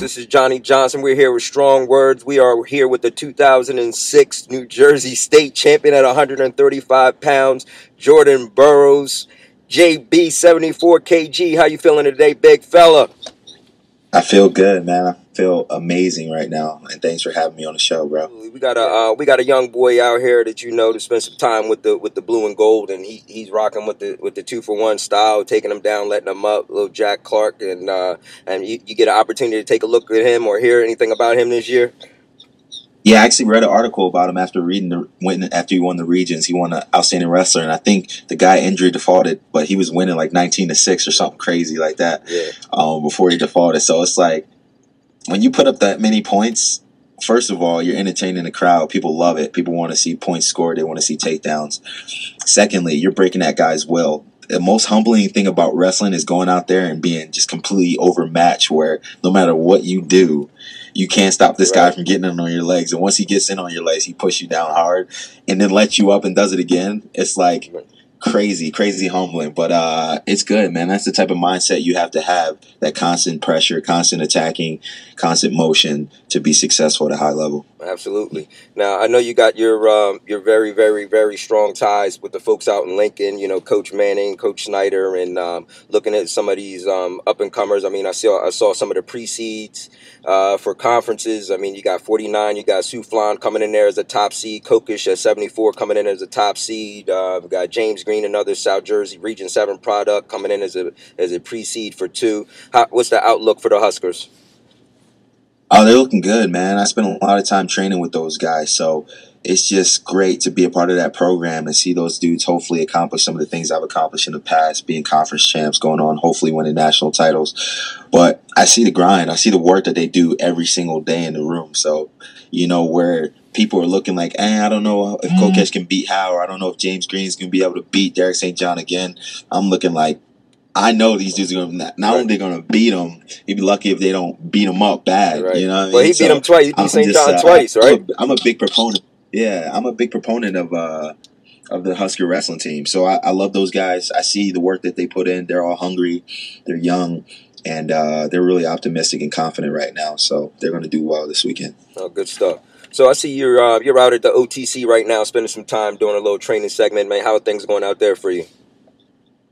This is Johnny Johnson. We're here with stRAWng Wordz. We are here with the 2006 New Jersey State Champion at 135 pounds, Jordan Burroughs, JB 74 kg. How you feeling today, big fella? I feel good, man. I feel amazing right now, and thanks for having me on the show, bro. We got a young boy out here that you know to spend some time with the blue and gold, and he's rocking with the 2-for-1 style, taking him down, letting him up, little Jack Clark, and you get an opportunity to take a look at him or hear anything about him this year. Yeah, I actually read an article about him after after he won the regions. He won an outstanding wrestler, and I think the guy injury defaulted, but he was winning like 19-6 or something crazy like that. Yeah. Before he defaulted. So it's like when you put up that many points, first of all, you're entertaining the crowd. People love it. People want to see points scored. They want to see takedowns. Secondly, you're breaking that guy's will. The most humbling thing about wrestling is going out there and being just completely overmatched, where no matter what you do, you can't stop this guy from getting in on your legs. And once he gets in on your legs, he pushes you down hard and then lets you up and does it again. It's like crazy humbling. But it's good, man. That's the type of mindset you have to have, that constant pressure, constant attacking, constant motion to be successful at a high level. Absolutely. Now, I know you got your very, very, very strong ties with the folks out in Lincoln, you know, Coach Manning, Coach Snyder, and looking at some of these up-and-comers. I mean, I saw some of the pre-seeds for conferences. I mean, you got 49, you got Soufflon coming in there as a top seed, Kokish at 74 coming in as a top seed. We got James Green, another South Jersey Region 7 product, coming in as a pre-seed for 2. What's the outlook for the Huskers? Oh, they're looking good, man. I spent a lot of time training with those guys, so it's just great to be a part of that program and see those dudes hopefully accomplish some of the things I've accomplished in the past, being conference champs, going on, hopefully winning national titles. But I see the grind. I see the work that they do every single day in the room. So, you know, where people are looking like, I don't know if Kokesh can beat Howe, or I don't know if James Green's going to be able to beat Derek St. John again. I'm looking like, I know these dudes are going to not only going to beat him, he'd be lucky if they don't beat him up bad. Right. You know what I mean? Well, he beat him twice. He beat St. John twice, right? I'm a big proponent. Yeah, I'm a big proponent of the Husker wrestling team. So I love those guys. I see the work that they put in. They're all hungry. They're young. And they're really optimistic and confident right now. So they're going to do well this weekend. Oh, good stuff. So I see you're out at the OTC right now, spending some time doing a little training segment. Man, how are things going out there for you?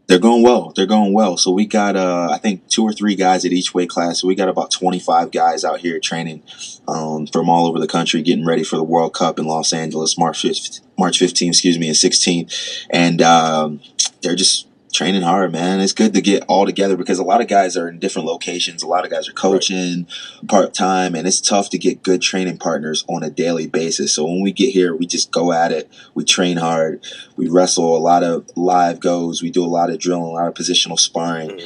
They're going well. They're going well. So we got, I think, 2 or 3 guys at each weight class. So we got about 25 guys out here training from all over the country, getting ready for the World Cup in Los Angeles, March 15th, and 16th. And they're just training hard, man. It's good to get all together because a lot of guys are in different locations. A lot of guys are coaching part-time, and it's tough to get good training partners on a daily basis. So when we get here, we just go at it. We train hard. We wrestle a lot of live goes. We do a lot of drilling, a lot of positional sparring,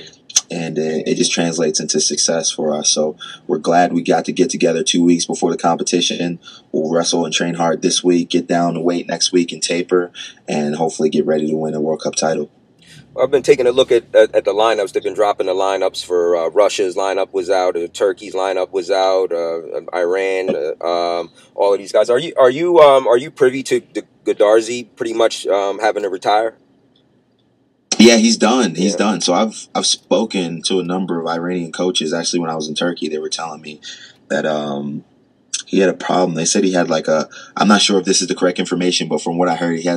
and it just translates into success for us. So we're glad we got to get together 2 weeks before the competition. We'll wrestle and train hard this week, get down to weight next week and taper, and hopefully get ready to win a World Cup title. I've been taking a look at the lineups. They've been dropping the lineups for Russia's lineup was out, Turkey's lineup was out, Iran, all of these guys. Are you privy to Godarzi pretty much having to retire? Yeah, he's done. He's done. So I've spoken to a number of Iranian coaches. Actually, when I was in Turkey, they were telling me that he had a problem. They said he had I'm not sure if this is the correct information, but from what I heard, he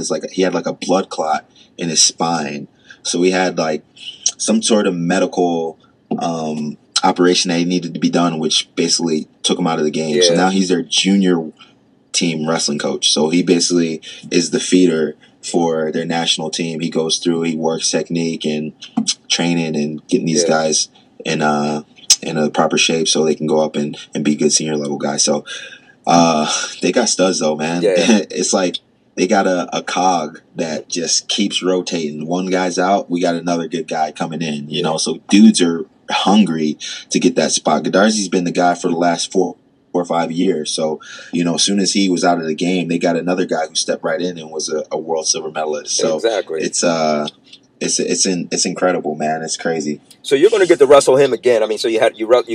had a blood clot in his spine. So he had some sort of medical operation that needed to be done, which basically took him out of the game. Yeah. So now he's their junior team wrestling coach. So he basically is the feeder for their national team. He goes through, he works technique and training and getting these guys in a proper shape so they can go up and be good senior level guys. So they got studs though, man. Yeah. It's like they got a cog that just keeps rotating. One guy's out, we got another good guy coming in, you know. So dudes are hungry to get that spot. Godarzi's been the guy for the last 4 or 5 years. So, you know, as soon as he was out of the game, they got another guy who stepped right in and was a world silver medalist. So exactly. It's It's incredible, man. It's crazy. So you're going to get to wrestle him again. I mean, so you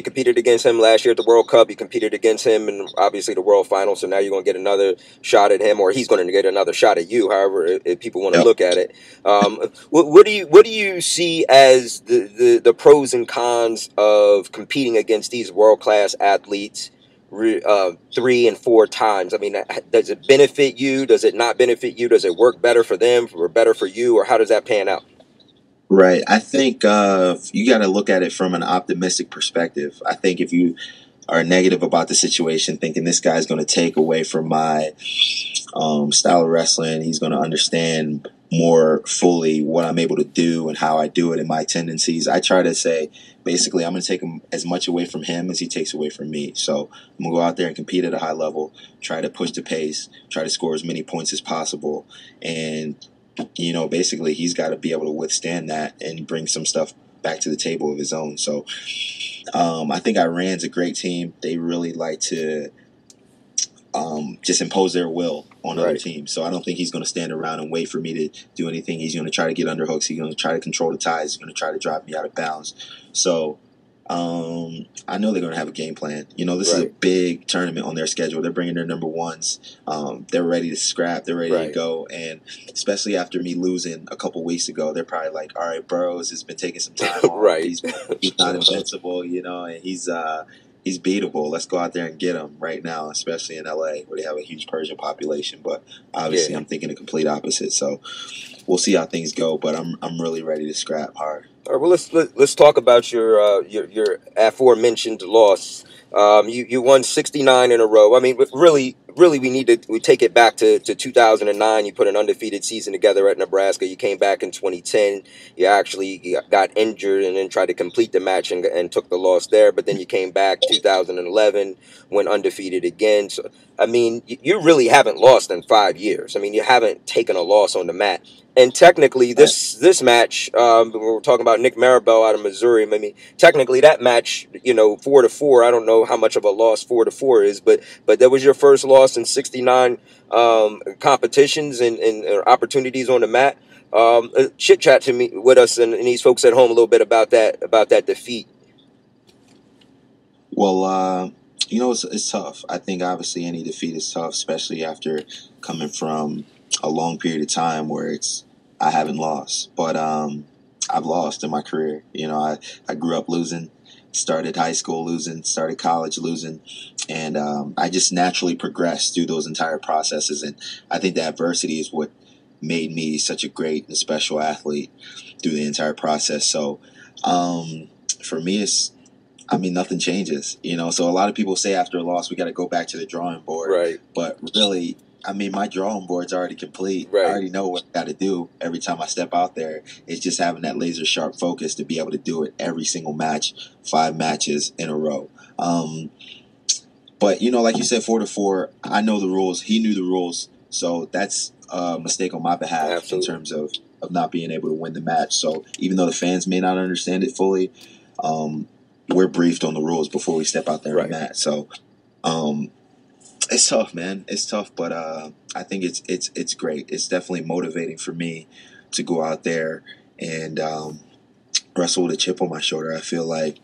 competed against him last year at the World Cup. You competed against him in obviously the World Final. So now you're going to get another shot at him, or he's going to get another shot at you. However, if people want to Yep. look at it, what do you see as the pros and cons of competing against these world class athletes? 3 and 4 times. I mean, does it benefit you? Does it not benefit you? Does it work better for them or better for you? Or how does that pan out? Right. I think you got to look at it from an optimistic perspective. I think if you are negative about the situation, thinking this guy's going to take away from my style of wrestling, he's going to understand more fully what I'm able to do and how I do it and my tendencies. I try to say, basically, I'm going to take him as much away from him as he takes away from me. So I'm going to go out there and compete at a high level, try to push the pace, try to score as many points as possible. And basically he's got to be able to withstand that and bring some stuff back to the table of his own. So I think Iran's a great team. They really like to just impose their will on other teams. So I don't think he's going to stand around and wait for me to do anything. He's going to try to get underhooks. He's going to try to control the ties. He's going to try to drive me out of bounds. So I know they're going to have a game plan. This is a big tournament on their schedule. They're bringing their number ones. They're ready to scrap. They're ready to go. And especially after me losing a couple weeks ago, they're probably like, all right, Burroughs has been taking some time off. He's not invincible, and he's beatable. Let's go out there and get him right now, especially in LA where they have a huge Persian population. But obviously I'm thinking the complete opposite. So we'll see how things go, but I'm really ready to scrap hard. All right, well, let's talk about your aforementioned loss. You won 69 in a row. I mean, really, we take it back to 2009. You put an undefeated season together at Nebraska. You came back in 2010. You actually got injured and then tried to complete the match and took the loss there. But then you came back 2011, went undefeated again. So, I mean, you really haven't lost in 5 years. I mean, you haven't taken a loss on the mat. And technically, this match, we're talking about Nick Maribel out of Missouri. I mean, technically, that match, 4-4. I don't know how much of a loss 4-4 is, but that was your first loss in 69 competitions and opportunities on the mat. Chit chat to me with us and these folks at home a little bit about that defeat. Well, it's tough. I think obviously any defeat is tough, especially after coming from a long period of time where I haven't lost, but I've lost in my career. I grew up losing, started high school losing, started college losing, and I just naturally progressed through those entire processes. And I think the adversity is what made me such a great and special athlete through the entire process. So for me, nothing changes. So a lot of people say after a loss, we got to go back to the drawing board. Right. But really, my drawing board's already complete. Right. I already know what I got to do every time I step out there. It's just having that laser sharp focus to be able to do it every single match, 5 matches in a row. But, like you said, 4-4, I know the rules. He knew the rules. So that's a mistake on my behalf. Absolutely. In terms of not being able to win the match. So even though the fans may not understand it fully, we're briefed on the rules before we step out there and match. So it's tough, man. It's tough, but I think it's great. It's definitely motivating for me to go out there and wrestle with a chip on my shoulder. I feel like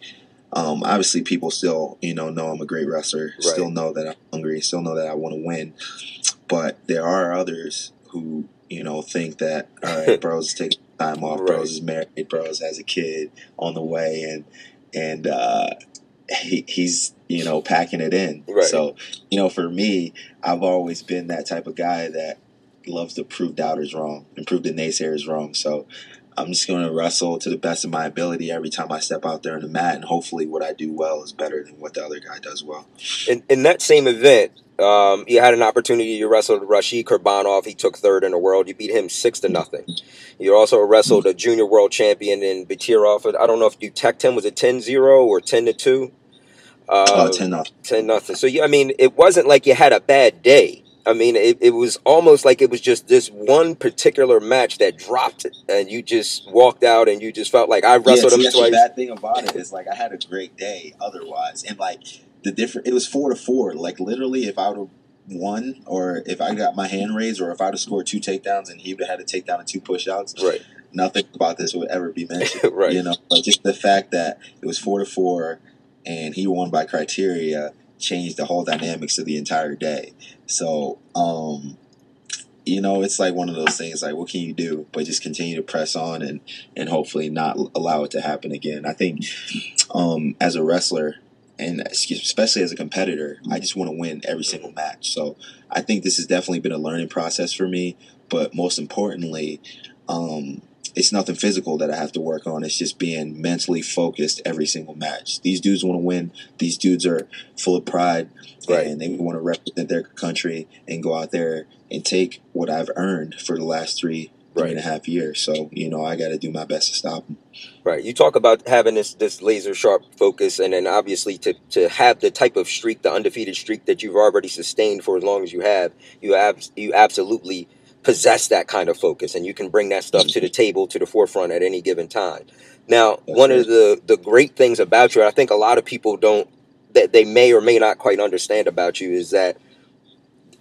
obviously people still know I'm a great wrestler, still know that I'm hungry, still know that I want to win. But there are others who think that, all right, Burroughs is taking time off, Burroughs is married, Burroughs has a kid on the way, and he's packing it in. So for me, I've always been that type of guy that loves to prove doubters wrong and prove the naysayers wrong. So I'm just going to wrestle to the best of my ability every time I step out there on the mat, and hopefully what I do well is better than what the other guy does well. In that same event, you had an opportunity to wrestle Rashid Kurbanov. He took 3rd in the world. You beat him 6-0. You also wrestled a junior world champion in Batirov. I don't know if you teched him. Was it 10-0 or 10-2? 10-0. 10-0. So, it wasn't like you had a bad day. It was almost like it was just this one particular match that dropped it, and you just walked out and you just felt like I wrestled him twice. The bad thing about it is, I had a great day otherwise. And, it was 4-4. Literally, if I would have won, or if I got my hand raised, or if I would have scored 2 takedowns and he would have had a takedown and 2 push-outs, nothing about this would ever be mentioned. Right. But just the fact that it was 4-4 and he won by criteria changed the whole dynamics of the entire day. So, it's like one of those things, like, what can you do but just continue to press on and hopefully not allow it to happen again. I think as a wrestler, and especially as a competitor, I just want to win every single match. So I think this has definitely been a learning process for me, but most importantly, it's nothing physical that I have to work on. It's just being mentally focused every single match. These dudes want to win. These dudes are full of pride, Right. and they want to represent their country and go out there and take what I've earned for the last three and a half years. So, I got to do my best to stop them. Right. You talk about having this laser sharp focus, and then obviously to have the type of streak, the undefeated streak that you've already sustained for as long as you absolutely possess that kind of focus, and you can bring that stuff to the table, to the forefront at any given time. Now, one of the great things about you, I think a lot of people don't, that they may or may not quite understand about you, is that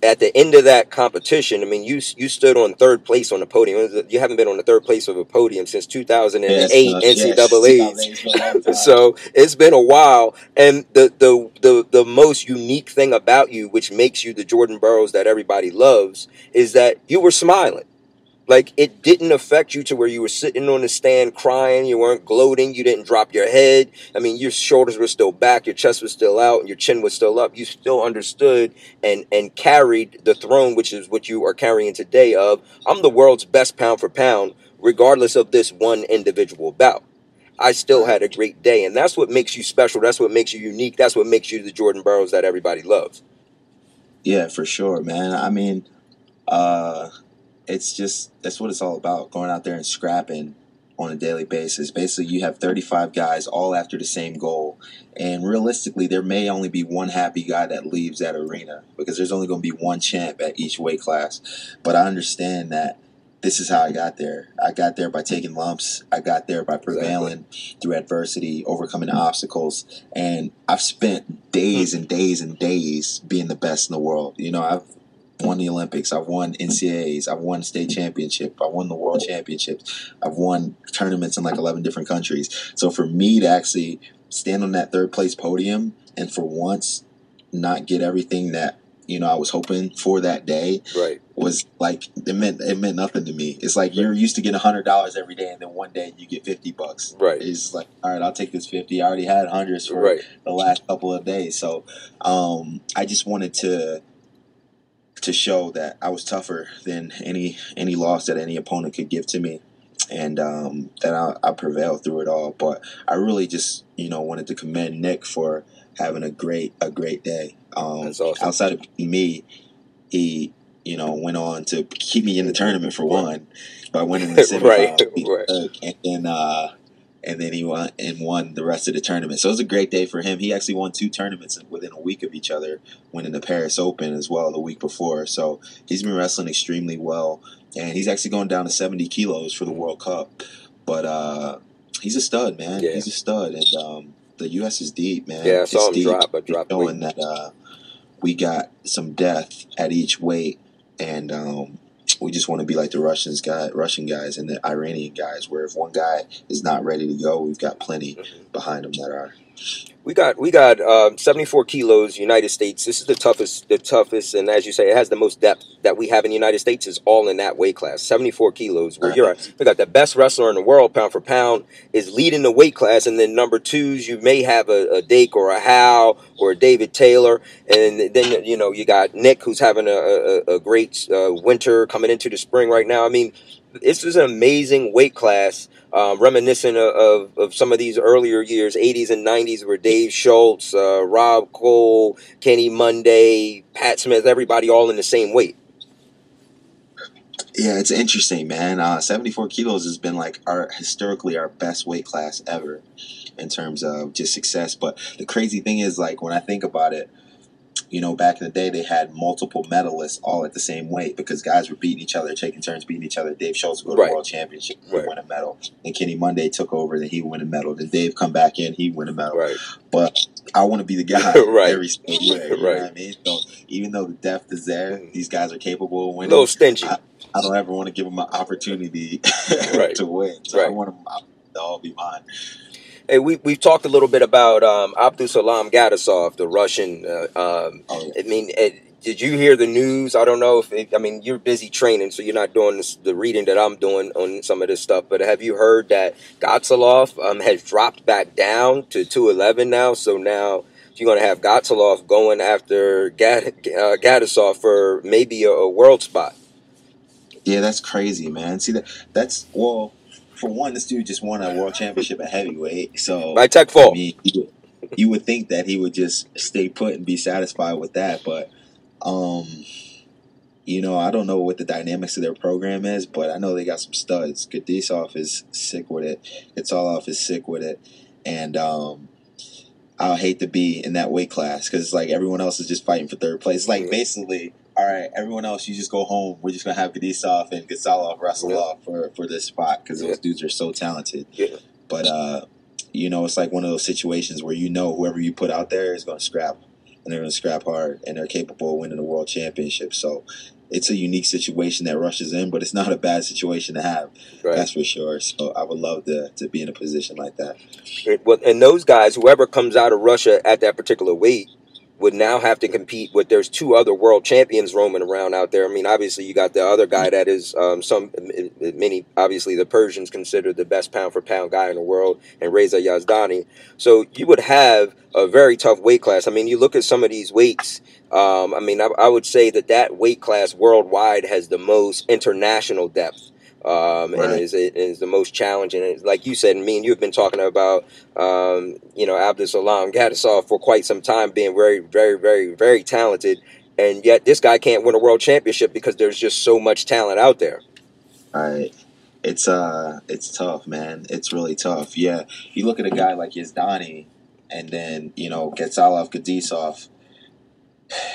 at the end of that competition, I mean, you stood on third place on the podium. You haven't been on the third place of a podium since 2008 NCAA. So it's been a while. And the most unique thing about you, which makes you the Jordan Burroughs that everybody loves, is that you were smiling. Like, it didn't affect you to where you were sitting on the stand crying. You weren't gloating. You didn't drop your head. I mean, your shoulders were still back. Your chest was still out. And your chin was still up. You still understood and carried the throne, which is what you are carrying today of, I'm the world's best pound for pound, regardless of this one individual bout. I still had a great day. And that's what makes you special. That's what makes you unique. That's what makes you the Jordan Burroughs that everybody loves. Yeah, for sure, man. I mean, that's what it's all about, going out there and scrapping on a daily basis. Basically, you have 35 guys all after the same goal, and realistically there may only be one happy guy that leaves that arena, because there's only going to be one champ at each weight class. But I understand that this is how I got there. I got there by taking lumps. I got there by prevailing through adversity, overcoming obstacles, and I've spent days and days and days being the best in the world. I've won the Olympics, I've won NCAAs, I've won state championship, I won the world championships, I've won tournaments in like 11 different countries. So for me to actually stand on that third place podium and for once not get everything that I was hoping for that day, was like, it meant nothing to me. It's like you're used to getting $100 every day, and then one day you get $50. It's like, all right, I'll take this 50. I already had hundreds for the last couple of days. So I just wanted to show that I was tougher than any loss that any opponent could give to me, and that I prevailed through it all. But I really just wanted to commend Nick for having a great day. That's awesome. Outside of me, he went on to keep me in the tournament for one by winning the semifinal, and then he won the rest of the tournament. So it was a great day for him. He actually won 2 tournaments within a week of each other, winning the Paris Open as well the week before. So he's been wrestling extremely well, and he's actually going down to 70 kilos for the World Cup. But he's a stud, man. Yeah. He's a stud, and the U.S. is deep, man. Yeah, I saw him drop. Showing that we got some depth at each weight, and we just want to be like the Russian guys and the Iranian guys, where if one guy is not ready to go, we've got plenty behind them that are. We got 74 kilos, United States. This is the toughest, and as you say, it has the most depth that we have in the United States, is all in that weight class. 74 kilos, where you're at. We got the best wrestler in the world, pound for pound, is leading the weight class, and then number 2s, you may have a Dake or a Howe or a David Taylor, and then you got Nick, who's having a great winter coming into the spring right now. I mean, this is an amazing weight class. Reminiscent of some of these earlier years, 80s and 90s, where Dave Schultz, Rob Cole, Kenny Monday, Pat Smith, everybody all in the same weight. Yeah, it's interesting, man. 74 kilos has been like historically our best weight class ever in terms of just success. But the crazy thing is, like, when I think about it, back in the day, they had multiple medalists all at the same weight because guys were beating each other, taking turns beating each other. Dave Schultz would go to Right. World Championship, he'd Right. win a medal. And Kenny Monday took over, then he'd win a medal. Then Dave come back in, he'd win a medal. Right. But I want to be the guy Right. every single way. You know what I mean? So even though the depth is there, these guys are capable of A winning. little stingy. I don't ever want to give them an opportunity Right. to win. So Right. I want them to all be mine. Hey, we've talked a little bit about Abdusalam Gadasov, the Russian. Oh, yeah. I mean, did you hear the news? I don't know if I mean, you're busy training, so you're not doing the reading that I'm doing on some of this stuff. But have you heard that Gatsalov has dropped back down to 211 now? So now you're going to have Gatsalov going after Gadasov for maybe a world spot. Yeah, that's crazy, man. See that's well. For one, this dude just won a world championship at heavyweight, so By tech fall. I mean, you would think that he would just stay put and be satisfied with that, but I don't know what the dynamics of their program is, but I know they got some studs. Gadisov is sick with it. Gatsalov is sick with it, and I'll hate to be in that weight class because it's like everyone else is just fighting for third place. It's like basically, all right, everyone else, you just go home. We're just gonna have Gadisov and Gatsalov wrestle off for this spot because those dudes are so talented. Yeah. But it's like one of those situations where whoever you put out there is gonna scrap, and they're gonna scrap hard, and they're capable of winning the world championship. So it's a unique situation that Russia's in, but it's not a bad situation to have. Right. That's for sure. So I would love to be in a position like that. And those guys, whoever comes out of Russia at that particular weight, would now have to compete with. There's two other world champions roaming around out there. I mean, obviously you got the other guy that is obviously the Persians considered the best pound for pound guy in the world, and Reza Yazdani. So you would have a very tough weight class. I mean, you look at some of these weights. I would say that weight class worldwide has the most international depth. Right. And is the most challenging. And like you said, me and you have been talking about, Abdusalam Gadasov for quite some time, being very, very, very, very talented, and yet this guy can't win a world championship because there's just so much talent out there. Right. It's tough, man. It's really tough. Yeah, you look at a guy like Yazdani, and then Gatsalov, Gadisov.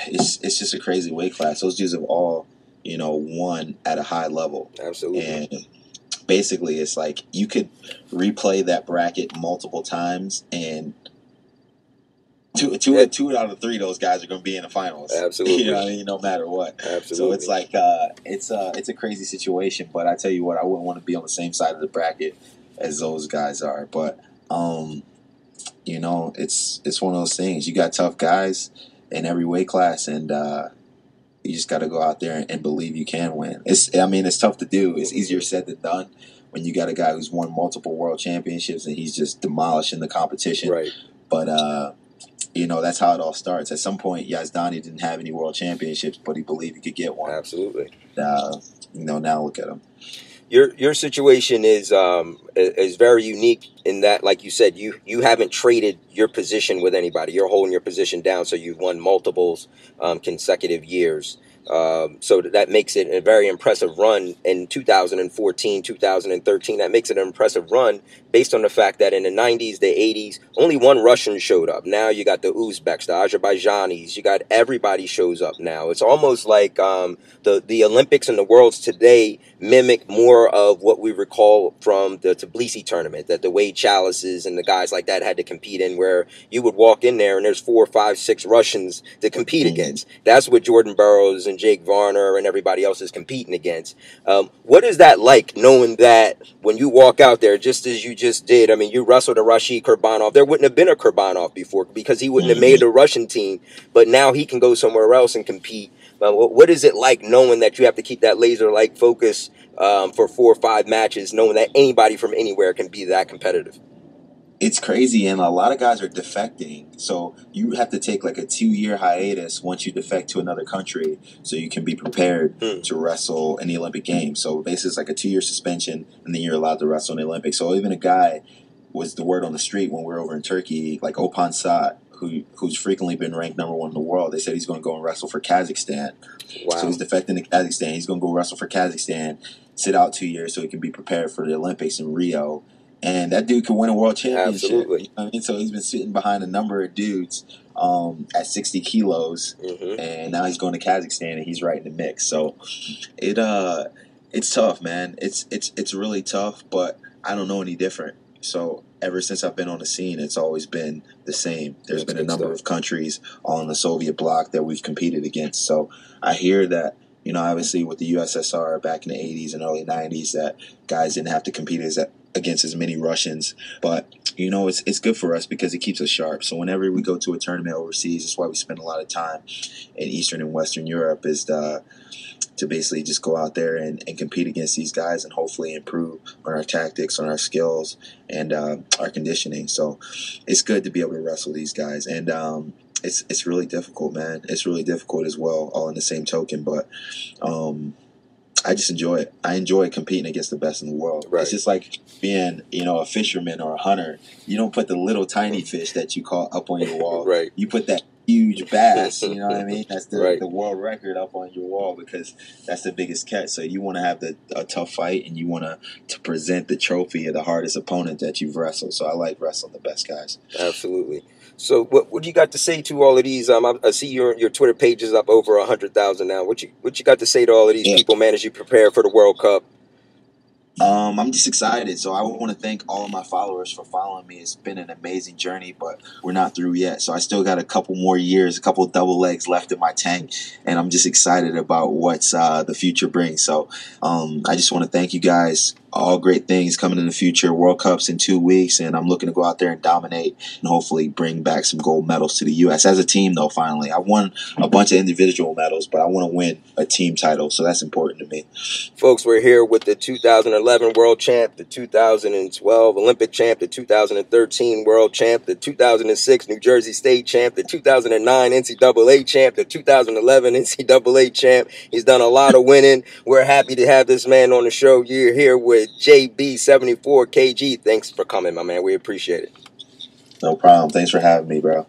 It's just a crazy weight class. Those dudes have all won at a high level. Absolutely. And basically, it's like you could replay that bracket multiple times, and two out of three of those guys are going to be in the finals. Absolutely. You know what I mean? No matter what. Absolutely. So it's like it's a crazy situation. But I tell you what, I wouldn't want to be on the same side of the bracket as those guys are. But it's one of those things. You got tough guys in every weight class, and you just got to go out there and believe you can win. It's tough to do. It's easier said than done when you got a guy who's won multiple world championships and he's just demolishing the competition. Right. But that's how it all starts. At some point, Yazdani didn't have any world championships, but he believed he could get one. Absolutely. Now look at him. Your situation is very unique in that, like you said, you haven't traded your position with anybody. You're holding your position down, so you've won multiples consecutive years. So that makes it a very impressive run in 2014, 2013. That makes it an impressive run based on the fact that in the 90s, the 80s, only one Russian showed up. Now you got the Uzbeks, the Azerbaijanis, you got everybody shows up now. It's almost like the Olympics and the Worlds today mimic more of what we recall from the Tbilisi tournament that the Wade Chalices and the guys like that had to compete in, where you would walk in there and there's 4, 5, 6 Russians to compete against. That's what Jordan Burroughs and Jake Varner and everybody else is competing against. What is that like, knowing that when you walk out there, just as you just did, I mean, you wrestled a Rashid Kurbanov. There wouldn't have been a Kurbanov before because he wouldn't have made the Russian team, but now he can go somewhere else and compete. What is it like knowing that you have to keep that laser-like focus for 4 or 5 matches, knowing that anybody from anywhere can be that competitive? It's crazy, and a lot of guys are defecting. So you have to take like a 2-year hiatus once you defect to another country so you can be prepared to wrestle in the Olympic Games. So basically it's like a 2-year suspension, and then you're allowed to wrestle in the Olympics. So even a guy, was the word on the street when we were over in Turkey, like Opan Saat, who's frequently been ranked number 1 in the world, they said he's going to go and wrestle for Kazakhstan. Wow. So he's defecting to Kazakhstan. He's going to go wrestle for Kazakhstan, sit out 2 years so he can be prepared for the Olympics in Rio. and that dude could win a world championship. You Absolutely. know what I mean? So he's been sitting behind a number of dudes at 60 kilos, and now he's going to Kazakhstan and he's right in the mix. So it it's tough, man. It's really tough, but I don't know any different. So ever since I've been on the scene, it's always been the same. There's been a number of countries all in the Soviet bloc that we've competed against. So I hear that, you know, obviously with the USSR back in the 80s and early 90s, that guys didn't have to compete against as many Russians. But, you know, it's good for us because it keeps us sharp. So whenever we go to a tournament overseas, that's why we spend a lot of time in Eastern and Western Europe, is to basically just go out there and compete against these guys and hopefully improve on our tactics, on our skills, and our conditioning. So it's good to be able to wrestle these guys. And it's really difficult, man. It's really difficult as well, all in the same token. But I just enjoy it. I enjoy competing against the best in the world. Right. It's just like being, you know, a fisherman or a hunter. You don't put the little tiny fish that you caught up on your wall. Right. You put that huge bass, you know what I mean? That's the, Right. the world record up on your wall because that's the biggest catch. So you want to have a tough fight and you want to present the trophy of the hardest opponent that you've wrestled. So I like wrestling the best guys. Absolutely. So what you got to say to all of these? I see your Twitter page is up over 100,000 now. What you got to say to all of these people, man, as you prepare for the World Cup? I'm just excited. So I want to thank all of my followers for following me. It's been an amazing journey, but we're not through yet. So I still got a couple more years, a couple of double legs left in my tank, and I'm just excited about what's the future brings. So I just want to thank you guys. All great things coming in the future. World Cups in 2 weeks, and I'm looking to go out there and dominate and hopefully bring back some gold medals to the U.S. As a team, though, finally. I won a bunch of individual medals, but I want to win a team title, so that's important to me. Folks, we're here with the 2011 World Champ, the 2012 Olympic Champ, the 2013 World Champ, the 2006 New Jersey State Champ, the 2009 NCAA Champ, the 2011 NCAA Champ. He's done a lot of winning. We're happy to have this man on the show. You're here with JB74KG. Thanks for coming, my man. We appreciate it. No problem. Thanks for having me, bro.